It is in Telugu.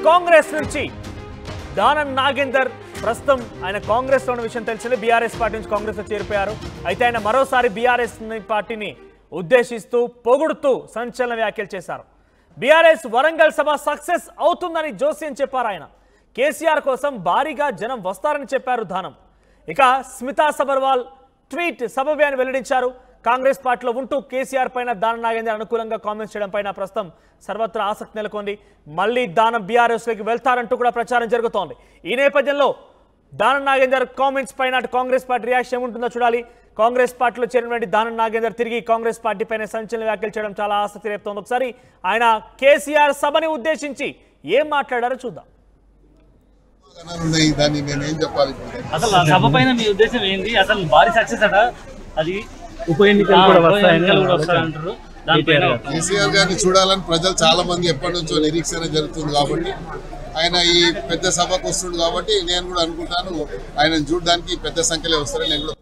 కాంగ్రెస్ నుంచి దానం నాగేందర్ ప్రస్తుతం ఆయన కాంగ్రెస్ లో ఉన్న విషయం తెలిసింది. బీఆర్ఎస్ పార్టీ నుంచి కాంగ్రెస్ లో చేరిపోయారు. అయితే ఆయన మరోసారి బీఆర్ఎస్ పార్టీని ఉద్దేశిస్తూ పొగుడుతూ సంచలన వ్యాఖ్యలు చేశారు. బీఆర్ఎస్ వరంగల్ సభ సక్సెస్ అవుతుందని జోస్యం చెప్పారు ఆయన. కేసీఆర్ కోసం భారీగా జనం వస్తారని చెప్పారు దానం. ఇక స్మితా సబర్వాల్ ట్వీట్ సబబే అని వెల్లడించారు. కాంగ్రెస్ పార్టీలో ఉంటూ కేసీఆర్ పైన దానం నాగేందర్ అనుకూలంగా కామెంట్స్ చేయడం పైన ప్రస్తుతం సర్వత్రా ఆసక్తి నెలకొంది. మళ్ళీ దానం బీఆర్ఎస్లోకి వెళ్తారంటూ కూడా ప్రచారం జరుగుతోంది. ఈ నేపథ్యంలో దానం నాగేందర్ కామెంట్స్ పైన కాంగ్రెస్ పార్టీ రియాక్షన్ ఏముంటుందో చూడాలి. కాంగ్రెస్ పార్టీలో చేరినటువంటి దానం నాగేందర్ తిరిగి కాంగ్రెస్ పార్టీ పైన సంచలన వ్యాఖ్యలు చేయడం చాలా ఆసక్తి రేపుతోంది. ఒకసారి ఆయన కేసీఆర్ సభని ఉద్దేశించి ఏం మాట్లాడారో చూద్దాం. అసలు సభ పైన మీ ఉద్దేశం ఏంటి? అసలు భారీ సక్సెస్ అట, అది ఉప ఎన్నికలు కూడా వస్తాయంటారు. కేసీఆర్ గారిని చూడాలని ప్రజలు చాలా మంది ఎప్పటి నుంచో నిరీక్షణ జరుగుతుంది కాబట్టి ఆయన ఈ పెద్ద సభకు వస్తుంది కాబట్టి నేను కూడా అనుకుంటాను ఆయనను చూడడానికి పెద్ద సంఖ్యలో వస్తారని నేను కూడా